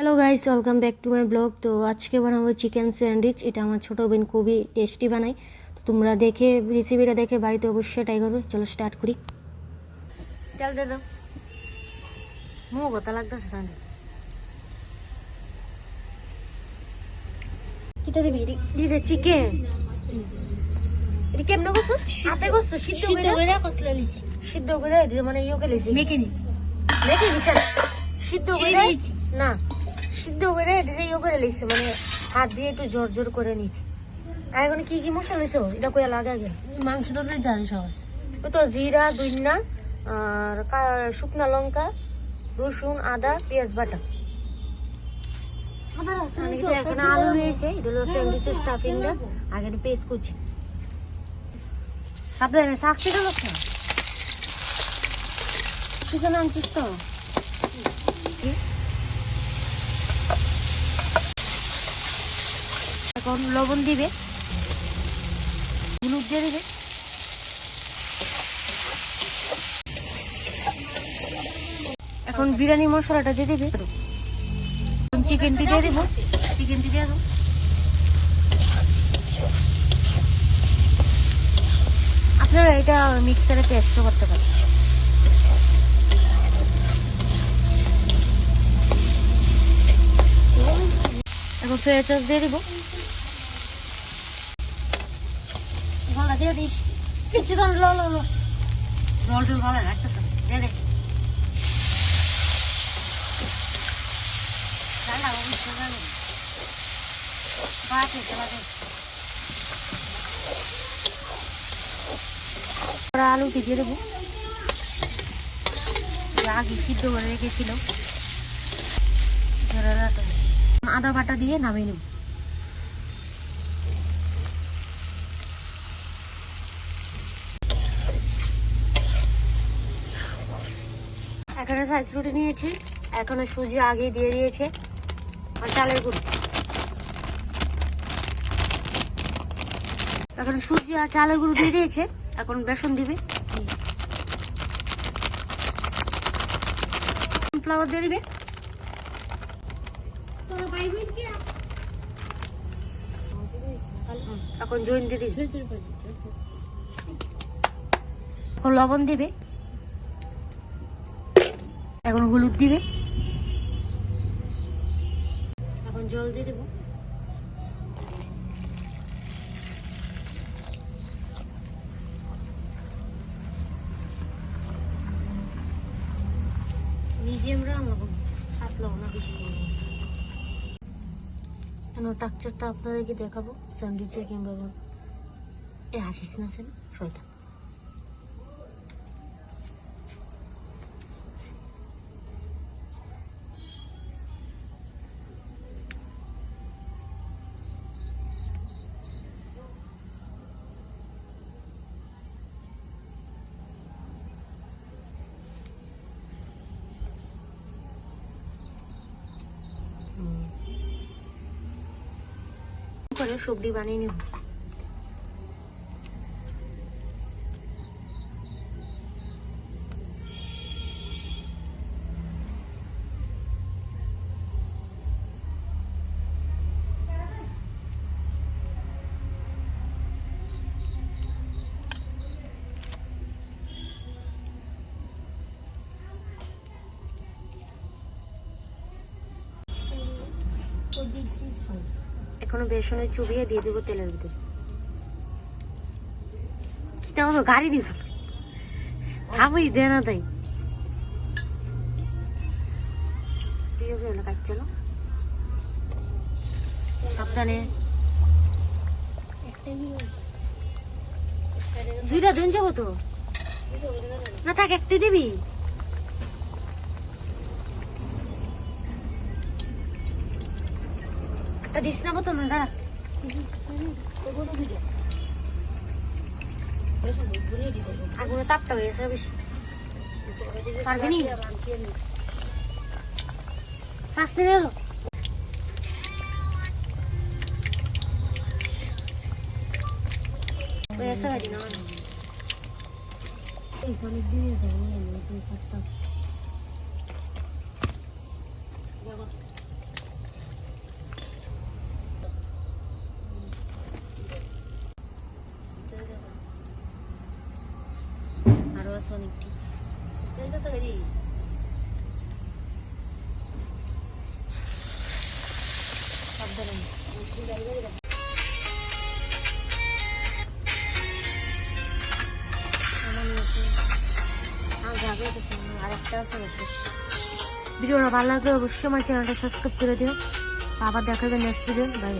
Hello guys, welcome back to my blog. তো আজকে বানাবো চিকেন স্যান্ডউইচ। এটা আমার ছোটো বোন খুবই টেস্টি বানাই। তো তোমরা দেখে রেসিপিটা দেখে বাড়িতে অবশ্যই ট্রাই করবে। চলো স্টার্ট করি। তেল দিয়ে দাও, মো কথা লাগতেছে না। কিটা দিবি? দিদে চিকেন এটা কেমন করছো? হাতে করছো? সিদ্ধ করে কসলা লিছি, সিদ্ধ করে মানে ইয়োকে লিছি, মেখে নিছি, মেখে নিছেন সিদ্ধ করে না, সিদ্ধ করে এটা ইয়ে করে লিছে, মানে হাত দিয়ে একটু জোর জোর করে নিছি। আর এখন কি কি মশলা লিছো এটা কইয়া লাগে আগে? মাংস তরকারি জানি সবাই, ওই তো জিরা, দুইনা আর শুকনা লঙ্কা, রসুন, আদা, পেঁয়াজ বাটা। এখন আলু রয়েছে, এটা হলো স্যান্ডউইচের স্টাফিংটা। আগে পেস্ট করছি, সাবধানে শাস্তি গেল চিকেন আনছিস তো। এখন লবণ দিবে, হলুদ দিয়ে দিবে, এখন বিরিয়ানি মশলাটা দিয়ে দিবে, চিকেনটি দিয়ে দিব, চিকেনটি দিয়ে দেবো। আপনারা এটা মিক্সারে পেস্ট করতে পারেন। এখন সয়া সস দিয়ে দিব, গলা দিয়ে দিস কিছু জল টল ভালো রাখতে দে আলু দিয়ে দেবো, আগে সিদ্ধ করে রেখেছিল। আদা বাটা দিয়ে নামিয়ে নেব। এখানে সাইজ রুটি নিয়েছি, এখনো সুজি আগে দিয়ে দিয়েছে, আর চালের গুঁড়ো। এখন সুজি আর চালের গুঁড়ো দিয়ে দিয়েছে, এখন বেসন দিবে, কর্নফ্লাওয়ার দিয়ে দিবে, এখন জয়েন দিয়ে দিবে, এখন লবণ দিবে, এখন হলুদ দিবে, এখন জল দিয়ে দেবো, মিডিয়াম রান্না করবো, পাতলাও না বেশি। এখন টেক্সচারটা আপনাদেরকে দেখাবো স্যান্ডউইচে কিংবা হাসিস না স্যার শয়তান। করে সবজি বানিয়ে নেব। এখনো বেসনে চুবিয়ে দিয়ে দেবো তেলের ভিতরে। গাড়ি দিস থামই দে না, তাই কাটছিল সাবধানে। দুইটা দিন যাবো তো না, থাক একটি দিবি। একটা দিস না বোতল না, দাঁড়া আগুনে তাপটা হয়ে গেছে বেশি, পারবি নি শাস্তি দিল। আছে অনেকটি। ভিডিওটা ভালো লাগলে অবশ্যই আমার চ্যানেলটা সাবস্ক্রাইব করে দিও। আবার দেখা যাবে নেক্সট ভিডিও। বাই।